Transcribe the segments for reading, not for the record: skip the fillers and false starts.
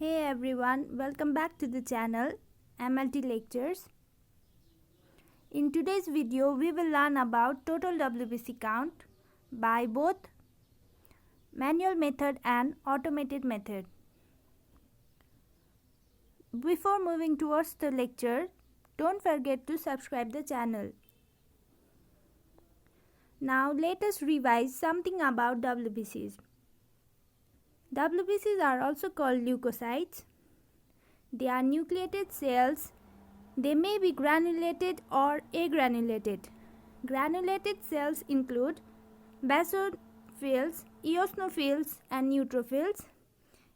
Hey everyone, welcome back to the channel MLT Lectures. In today's video, we will learn about total WBC count by both manual method and automated method. Before moving towards the lecture, don't forget to subscribe the channel. Now let us revise something about WBCs. WBCs are also called leukocytes. They are nucleated cells. They may be granulated or agranulated. Granulated cells include basophils, eosinophils, and neutrophils,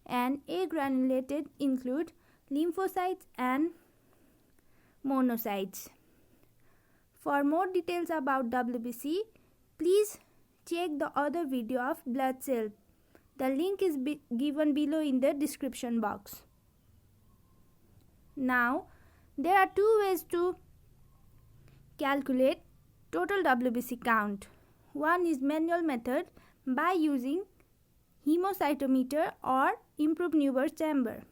and agranulated include lymphocytes and monocytes. For more details about WBC, please check the other video of blood cell. The link is given below in the description box. Now, there are two ways to calculate total WBC count. One is manual method by using hemocytometer or improved Newber's chamber.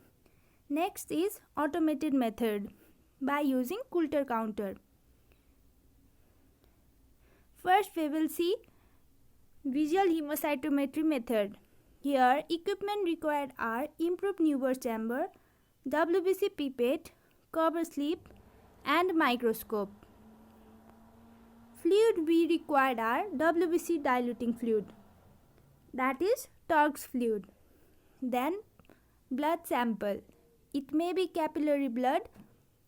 Next is automated method by using Coulter counter. First, we will see visual hemocytometry method. Here, equipment required are improved Newber's chamber, WBC pipette, cover slip, and microscope. Fluid we required are WBC diluting fluid, that is Turk's fluid. Then blood sample. It may be capillary blood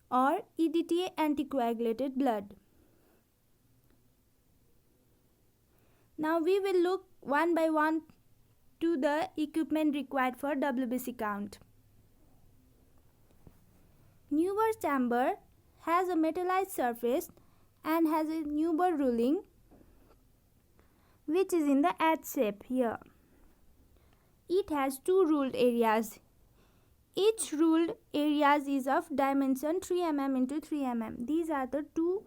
or EDTA anticoagulated blood. Now we will look one by one to the equipment required for WBC count. Newber's chamber has a metallized surface and has a Newberg ruling which is in the H shape here. It has two ruled areas. Each ruled areas is of dimension 3 mm into 3 mm. These are the two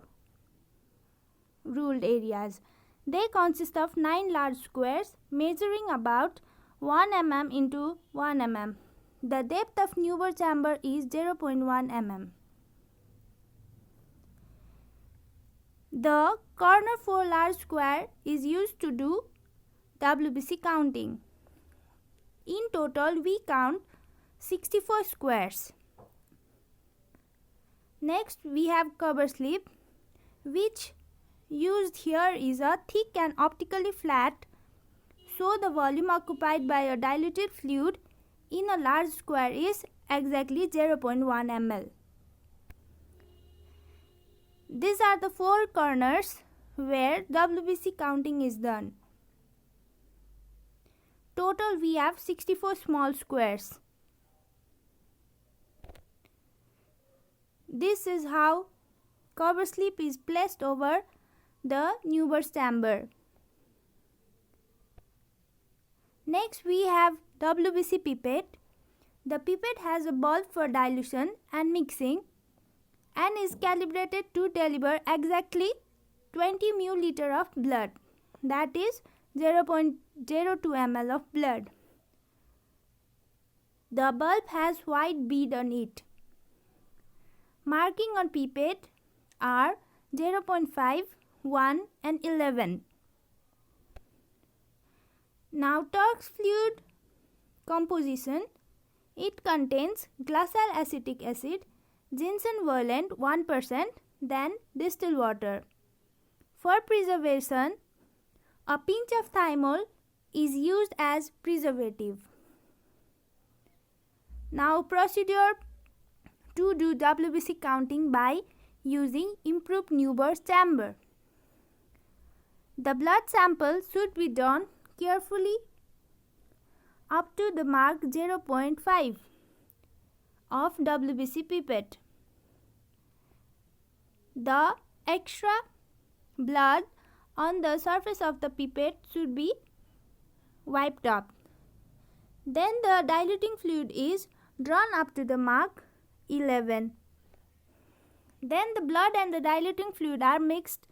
ruled areas. They consist of 9 large squares measuring about 1 mm into 1 mm. The depth of Newberg chamber is 0.1 mm. The corner 4 large square is used to do WBC counting. In total, we count 64 squares. Next, we have cover slip, which used here is a thick and optically flat, so the volume occupied by a diluted fluid in a large square is exactly 0.1 ml. These are the 4 corners where WBC counting is done. Total we have 64 small squares. This is how cover slip is placed over the Newberg's chamber. Next we have WBC pipette. The pipette has a bulb for dilution and mixing and is calibrated to deliver exactly 20 ml of blood, that is 0.02 ml of blood. The bulb has white bead on it. Marking on pipette are 0.5, 1 and 11. Now Turk's fluid composition. It contains glacial acetic acid, ginseng violent 1%, then distilled water. For preservation, a pinch of thymol is used as preservative. Now procedure to do WBC counting by using improved Newberg's chamber. The blood sample should be drawn carefully up to the mark 0.5 of WBC pipette. The extra blood on the surface of the pipette should be wiped off. Then the diluting fluid is drawn up to the mark 11. Then the blood and the diluting fluid are mixed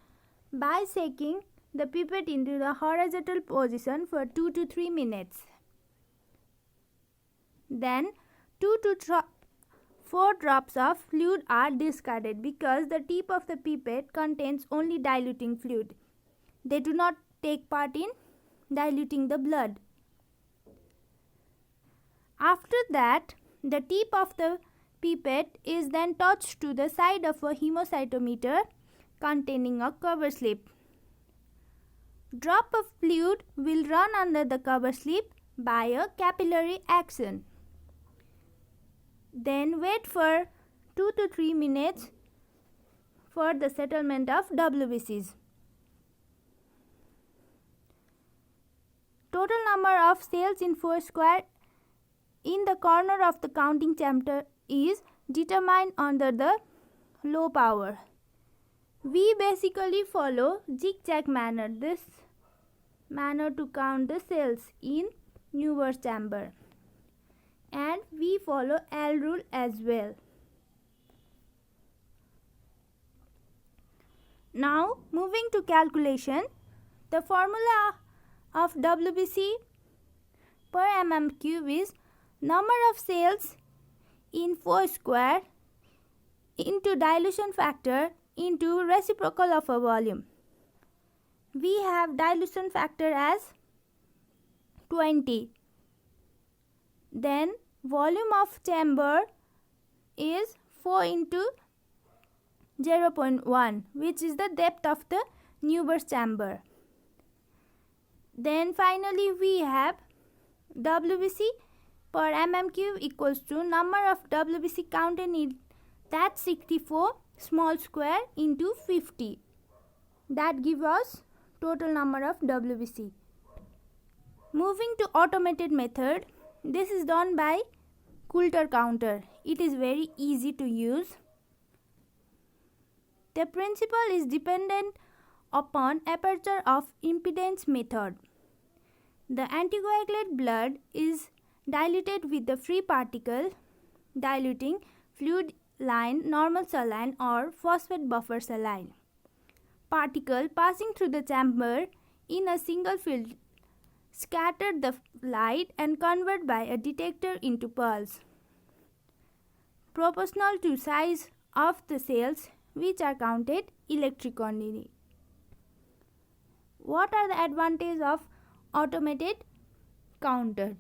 by shaking the pipette into the horizontal position for 2 to 3 minutes. Then 2 to 4 drops of fluid are discarded because the tip of the pipette contains only diluting fluid. They do not take part in diluting the blood. After that, the tip of the pipette is then touched to the side of a hemocytometer containing a cover slip. Drop of fluid will run under the cover slip by a capillary action. Then wait for 2 to 3 minutes for the settlement of WBCs. Total number of cells in 4 square in the corner of the counting chamber is determined under the low power. We basically follow zigzag manner, this manner to count the cells in Newer's chamber, and we follow L rule as well. Now moving to calculation, the formula of WBC per mm cube is number of cells in 4 square into dilution factor into reciprocal of a volume. We have dilution factor as 20. Then volume of chamber is 4 into 0.1, which is the depth of the Newer's chamber. Then finally we have WBC per mm cube equals to number of WBC counted in that 64 small square into 50. That gives us total number of WBC. Moving to automated method, this is done by Coulter counter. It is very easy to use. The principle is dependent upon aperture of impedance method. The anticoagulate blood is diluted with the free particle diluting fluid line, normal saline or phosphate buffer saline. Particle passing through the chamber in a single field scatter the light and convert by a detector into pulse, proportional to size of the cells which are counted electrically. What are the advantages of automated counter?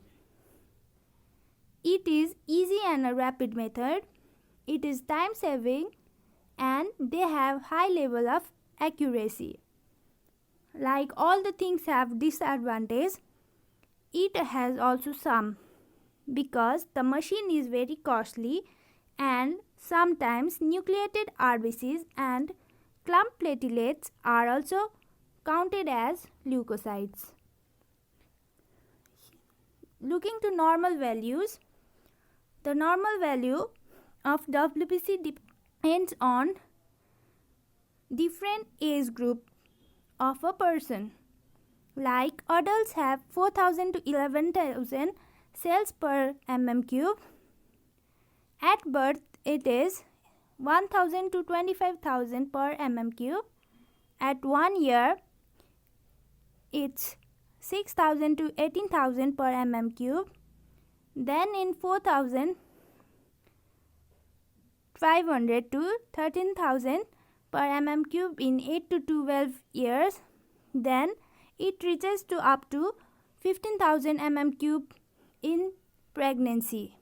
It is easy and a rapid method. It is time saving and they have high level of accuracy. Like all the things have disadvantage, it has also some, because the machine is very costly and sometimes nucleated RBCs and clump platelets are also counted as leukocytes. Looking to normal values, the normal value of WBC depends on different age group of a person. Like adults have 4000 to 11000 cells per mm cube. At birth it is 1000 to 25,000 per mm cube. At 1 year it's 6000 to 18,000 per mm cube. Then in 4500 to 13,000 per mm cube in 8 to 12 years. Then it reaches to up to 15,000 mm cube in pregnancy.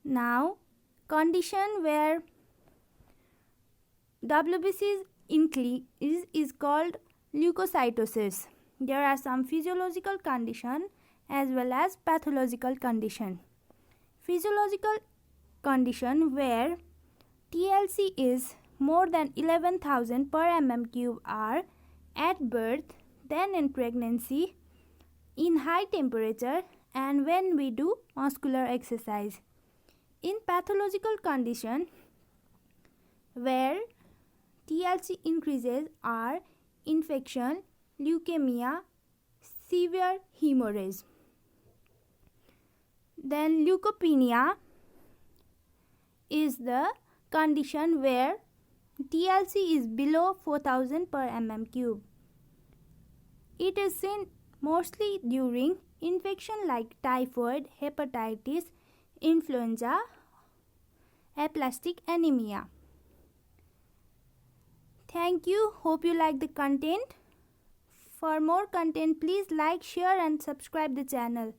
Now, condition where WBC increase is called leukocytosis. There are some physiological condition as well as pathological condition. Physiological condition where TLC is more than 11,000 per mm cube are at birth, then in pregnancy, in high temperature, and when we do muscular exercise. In pathological condition where TLC increases are infection, leukemia, severe hemorrhage. Then leukopenia is the condition where TLC is below 4000 per mm cube. It is seen mostly during infection like typhoid, hepatitis, influenza, aplastic anemia. Thank you. Hope you like the content. For more content, please like, share and subscribe the channel.